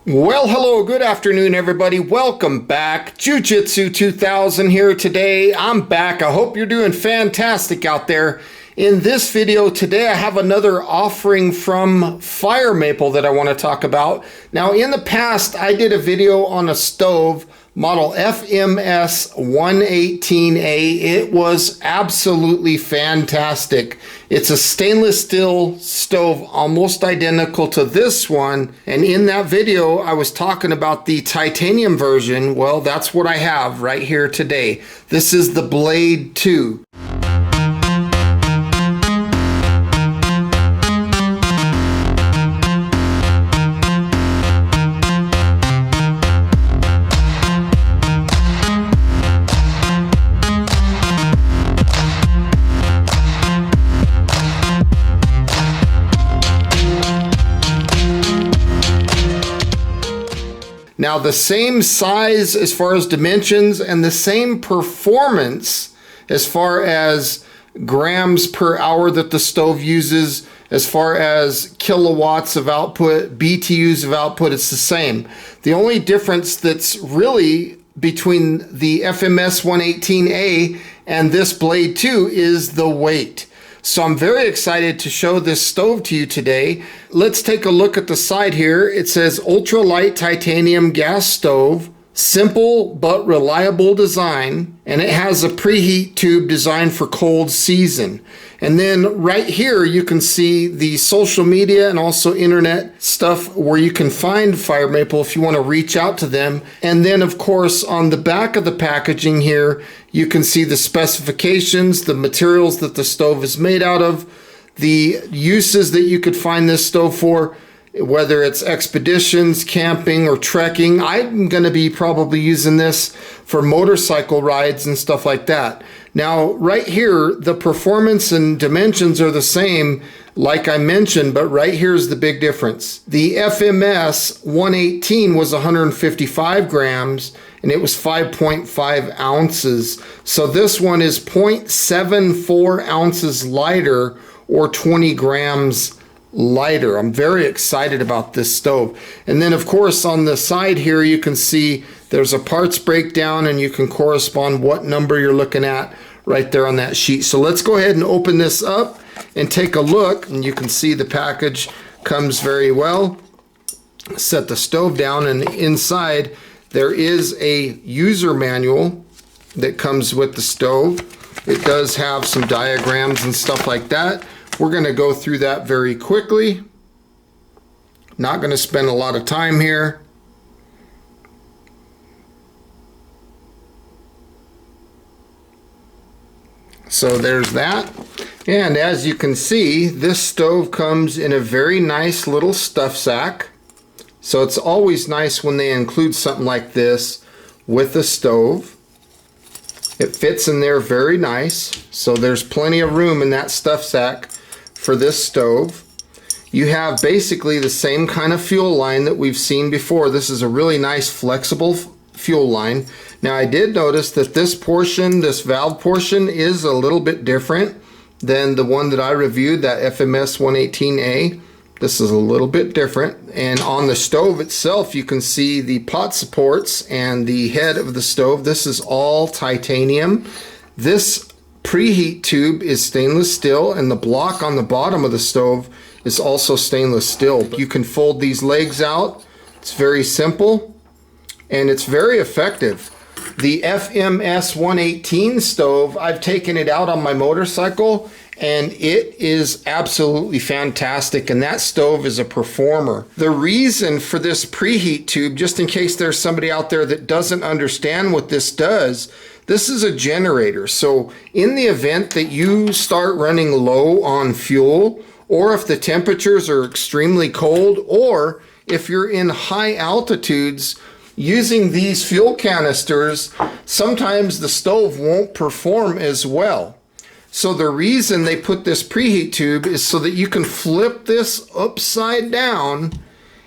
Well, hello, good afternoon, everybody. Welcome back. Jiu-Jitsu 2000 here today. I'm back. I hope you're doing fantastic out there. In this video today, I have another offering from Firemaple that I want to talk about. Now, in the past, I did a video on a stove, model FMS 118A. It was absolutely fantastic. It's a stainless steel stove, almost identical to this one. And in that video, I was talking about the titanium version. Well, that's what I have right here today. This is the Blade 2. Now, the same size as far as dimensions and the same performance as far as grams per hour that the stove uses, as far as kilowatts of output, BTUs of output, it's the same. The only difference that's really between the FMS 118A and this Blade 2 is the weight. So I'm very excited to show this stove to you today. Let's take a look at the side here. It says ultralight titanium gas stove, simple but reliable design, and it has a preheat tube designed for cold season. And then right here you can see the social media and also internet stuff where you can find Firemaple if you want to reach out to them. And then of course on the back of the packaging here you can see the specifications, the materials that the stove is made out of, the uses that you could find this stove for, whether it's expeditions, camping, or trekking. I'm going to be probably using this for motorcycle rides and stuff like that. Now, right here, the performance and dimensions are the same, like I mentioned, but right here's the big difference. The FMS 118 was 155 grams, and it was 5.5 ounces. So this one is 0.74 ounces lighter, or 20 grams lighter. I'm very excited about this stove. And then of course on the side here you can see there's a parts breakdown and you can correspond what number you're looking at right there on that sheet. So let's go ahead and open this up and take a look, and you can see the package comes very well. Set the stove down, and inside there is a user manual that comes with the stove. It does have some diagrams and stuff like that. We're going to go through that very quickly. Not going to spend a lot of time here. So there's that. And as you can see, this stove comes in a very nice little stuff sack. So it's always nice when they include something like this with the stove. It fits in there very nice. So there's plenty of room in that stuff sack for this stove. You have basically the same kind of fuel line that we've seen before. This is a really nice flexible fuel line. Now I did notice that this portion, this valve portion, is a little bit different than the one that I reviewed, that FMS 118A. This is a little bit different. And on the stove itself you can see the pot supports and the head of the stove. This is all titanium. This preheat tube is stainless steel, and the block on the bottom of the stove is also stainless steel. You can fold these legs out. It's very simple and it's very effective. The FMS 118 stove, I've taken it out on my motorcycle and it is absolutely fantastic, and that stove is a performer. The reason for this preheat tube, just in case there's somebody out there that doesn't understand what this does, this is a generator. So in the event that you start running low on fuel, or if the temperatures are extremely cold, or if you're in high altitudes, using these fuel canisters, sometimes the stove won't perform as well. So the reason they put this preheat tube is so that you can flip this upside down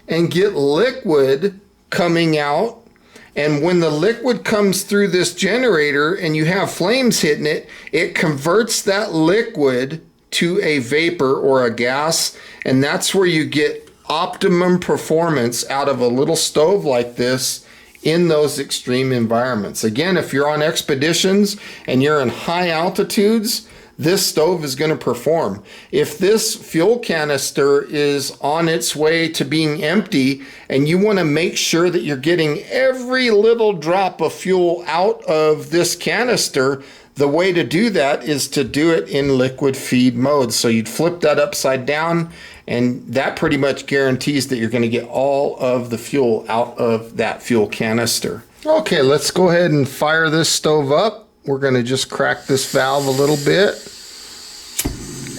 and get liquid coming out. And when the liquid comes through this generator and you have flames hitting it, it converts that liquid to a vapor or a gas, and that's where you get optimum performance out of a little stove like this in those extreme environments. Again, if you're on expeditions and you're in high altitudes, this stove is going to perform. If this fuel canister is on its way to being empty and you want to make sure that you're getting every little drop of fuel out of this canister, the way to do that is to do it in liquid feed mode. So you'd flip that upside down, and that pretty much guarantees that you're going to get all of the fuel out of that fuel canister. Okay, let's go ahead and fire this stove up. We're going to just crack this valve a little bit,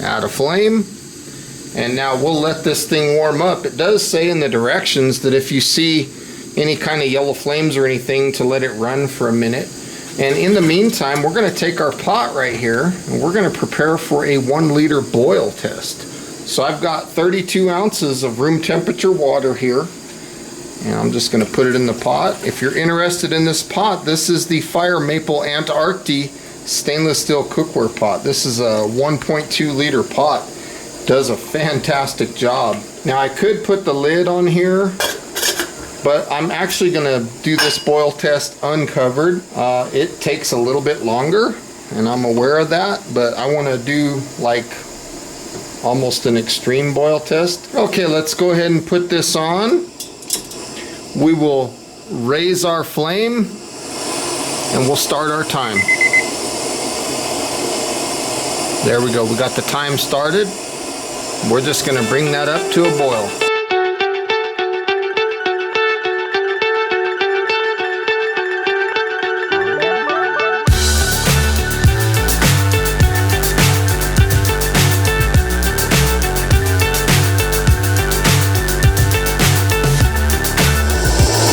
add a flame, and now we'll let this thing warm up. It does say in the directions that if you see any kind of yellow flames or anything, to let it run for a minute. And in the meantime, we're going to take our pot right here and we're going to prepare for a 1 liter boil test. So I've got 32 ounces of room temperature water here, and I'm just going to put it in the pot. If you're interested in this pot, this is the Firemaple Antarctic stainless steel cookware pot. This is a 1.2 liter pot. Does a fantastic job. Now I could put the lid on here, but I'm actually going to do this boil test uncovered. It takes a little bit longer, and I'm aware of that, but I want to do like almost an extreme boil test. Okay, let's go ahead and put this on. We will raise our flame and we'll start our time. There we go, we got the time started. We're just going to bring that up to a boil.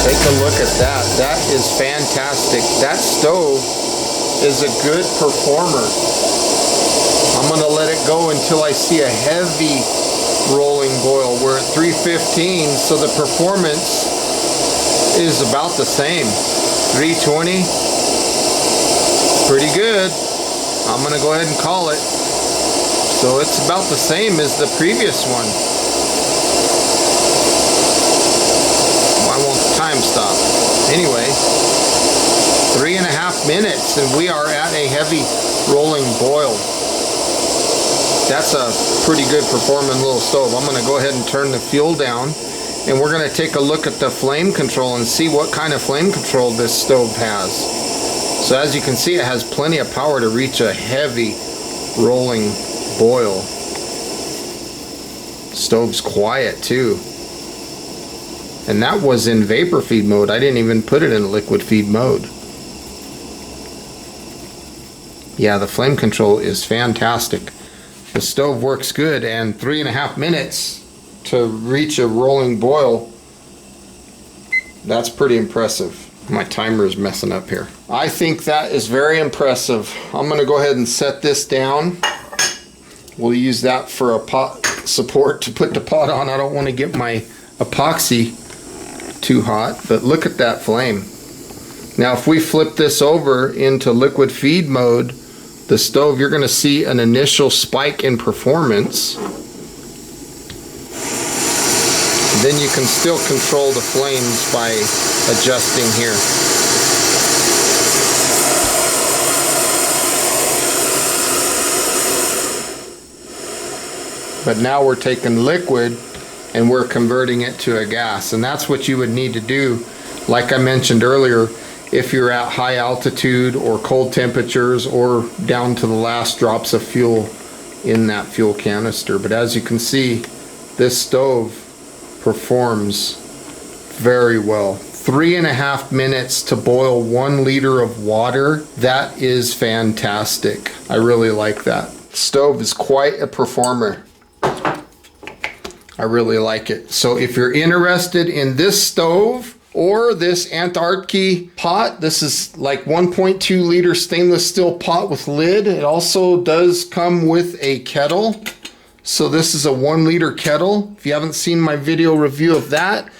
Take a look at that. That is fantastic. That stove is a good performer. I'm going to let it go until I see a heavy rolling boil. We're at 315, so the performance is about the same. 320, pretty good. I'm going to go ahead and call it. So it's about the same as the previous one. Why won't the time stop? Anyway, 3.5 minutes and we are at a heavy rolling boil. That's a pretty good performing little stove. I'm going to go ahead and turn the fuel down, and we're going to take a look at the flame control and see what kind of flame control this stove has. So as you can see, it has plenty of power to reach a heavy rolling boil. Stove's quiet too. And that was in vapor feed mode. I didn't even put it in liquid feed mode. Yeah, the flame control is fantastic. The stove works good, and 3.5 minutes to reach a rolling boil. That's pretty impressive. My timer is messing up here. I think that is very impressive. I'm going to go ahead and set this down. We'll use that for a pot support to put the pot on. I don't want to get my epoxy too hot, but look at that flame. Now if we flip this over into liquid feed mode, the stove, you're going to see an initial spike in performance. Then you can still control the flames by adjusting here. But now we're taking liquid and we're converting it to a gas, and that's what you would need to do, like I mentioned earlier, if you're at high altitude or cold temperatures or down to the last drops of fuel in that fuel canister. But as you can see, this stove performs very well. 3.5 minutes to boil 1 liter of water. That is fantastic. I really like that. Stove is quite a performer. I really like it. So if you're interested in this stove or this Antarctic pot, this is like 1.2 liter stainless steel pot with lid. It also does come with a kettle. So this is a 1 liter kettle. If you haven't seen my video review of that,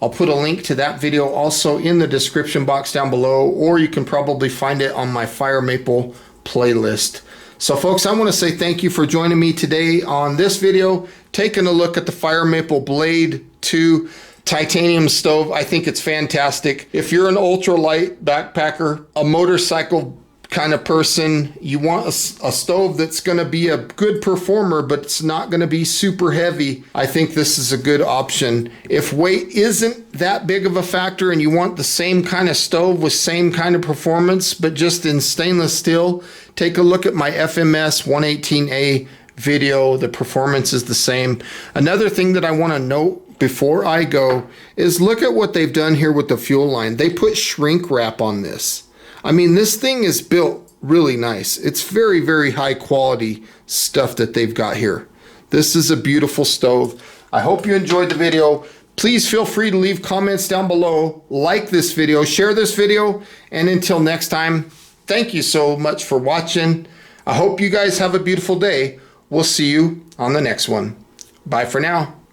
I'll put a link to that video also in the description box down below, or you can probably find it on my Firemaple playlist. So folks, I want to say thank you for joining me today on this video, taking a look at the Firemaple Blade 2 titanium stove. I think it's fantastic. If you're an ultralight backpacker, a motorcycle kind of person, you want a stove that's going to be a good performer, but it's not going to be super heavy, I think this is a good option. If weight isn't that big of a factor and you want the same kind of stove with same kind of performance, but just in stainless steel, take a look at my FMS 118A video. The performance is the same. Another thing that I want to note before I go is look at what they've done here with the fuel line. They put shrink wrap on this. I mean, this thing is built really nice. It's very, very high quality stuff that they've got here. This is a beautiful stove. I hope you enjoyed the video. Please feel free to leave comments down below, like this video, share this video, and until next time, thank you so much for watching. I hope you guys have a beautiful day. We'll see you on the next one. Bye for now.